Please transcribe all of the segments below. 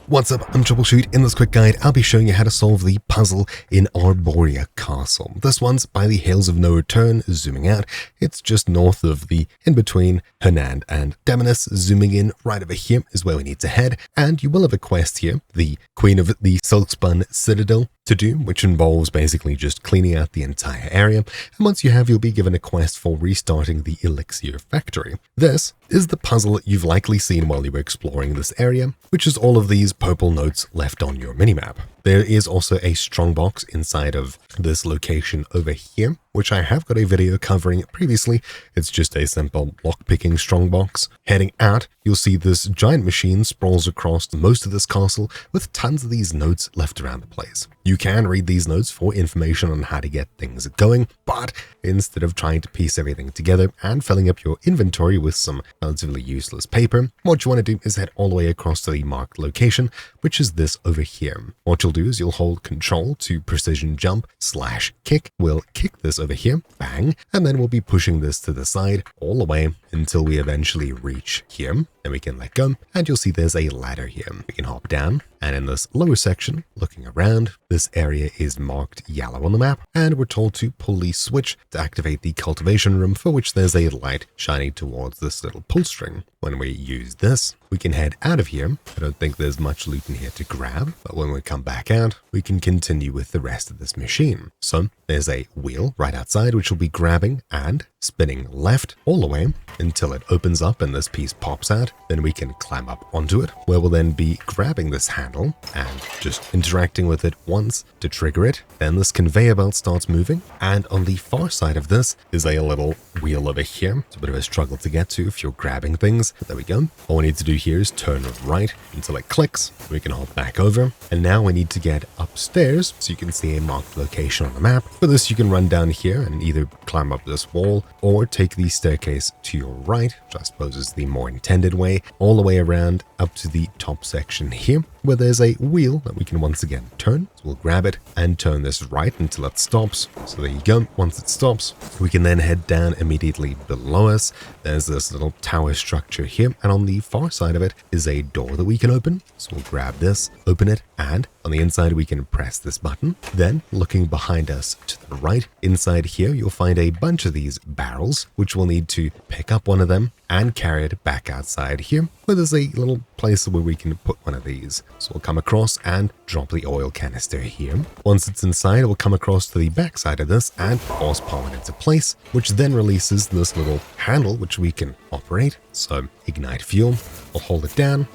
What's up, I'm Troubleshoot. In this quick guide, I'll be showing you how to solve the puzzle in Arboria Castle. This one's by the Hills of No Return. Zooming out, it's just north of the in-between Hernand and Demonis. Zooming in, right over here is where we need to head, and you will have a quest here, the Queen of the Silkspun Citadel, to do, which involves basically just cleaning out the entire area, and once you have, you'll be given a quest for restarting the Elixir factory. This is the puzzle you've likely seen while you were exploring this area, which is all of these purple notes left on your minimap. There is also a strongbox inside of this location over here, which I have got a video covering previously. It's just a simple lockpicking strongbox. Heading out, you'll see this giant machine sprawls across most of this castle with tons of these notes left around the place. You can read these notes for information on how to get things going, but instead of trying to piece everything together and filling up your inventory with some relatively useless paper, what you want to do is head all the way across to the marked location, which is this over here. What you'll do is you'll hold Control to precision jump / kick. We'll kick this over here, bang, and then we'll be pushing this to the side all the way until we eventually reach here. Then we can let go, and you'll see there's a ladder here. We can hop down, and in this lower section, looking around, this area is marked yellow on the map, and we're told to pull the switch to activate the cultivation room, for which there's a light shining towards this little pull string. When we use this, we can head out of here. I don't think there's much loot in here to grab, but when we come back out, we can continue with the rest of this machine. So there's a wheel right outside, which will be grabbing and spinning left all the way until it opens up and this piece pops out. Then we can climb up onto it, where we'll then be grabbing this handle and just interacting with it once to trigger it. Then this conveyor belt starts moving, and on the far side of this is a little wheel over here. It's a bit of a struggle to get to if you're grabbing things, but there we go. All we need to do here is turn right until it clicks. We can hop back over, and now we need to get upstairs so you can see a marked location on the map. For this, you can run down here and either climb up this wall or take the staircase to your right, which I suppose is the more intended way, all the way around up to the top section here, where there's a wheel that we can once again turn. So we'll grab it and turn this right until it stops. So there you go. Once it stops, we can then head down immediately below us. There's this little tower structure here, and on the far side of it is a door that we can open. So we'll grab this, open it, and on the inside we can press this button. Then, looking behind us to the right, inside here you'll find a bunch of these barrels, which we'll need to pick up one of them and carry it back outside here, where there's a little place where we can put one of these. So we'll come across and drop the oil canister here. Once it's inside, we'll come across to the back side of this and force palm it into place, which then releases this little handle which we can operate. So ignite fuel, we'll hold it down.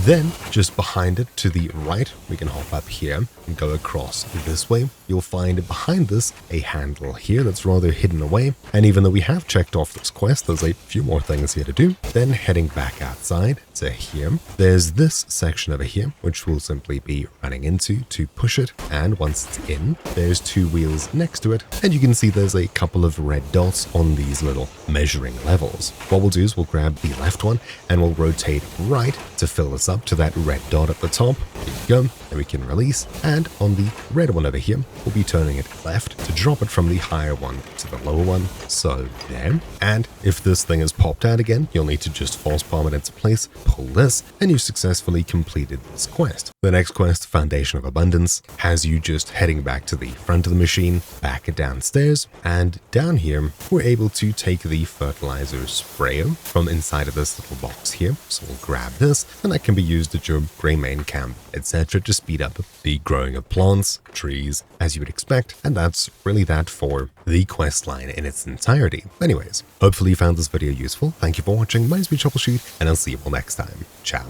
Then, just behind it to the right, we can hop up here and go across this way. You'll find behind this a handle here that's rather hidden away. And even though we have checked off this quest, there's a few more things here to do. Then heading back outside to here, there's this section over here, which we'll simply be running into to push it. And once it's in, there's two wheels next to it. And you can see there's a couple of red dots on these little measuring levels. What we'll do is we'll grab the left one and we'll rotate right to fill this up to that red dot at the top. There you go, and we can release, and on the red one over here we'll be turning it left to drop it from the higher one to the lower one. So there, and if this thing is popped out again, you'll need to just force palm it into place, pull this, and you successfully completed this quest. The next quest, Foundation of Abundance, has you just heading back to the front of the machine, back downstairs, and down here we're able to take the fertilizer sprayer from inside of this little box here. So we'll grab this, and that can be used at your grey main camp, etc. to speed up the growing of plants, trees, as you would expect, and that's really that for the quest line in its entirety. Anyways, hopefully you found this video useful. Thank you for watching. My name's Troubleshoot, and I'll see you all next time. Ciao.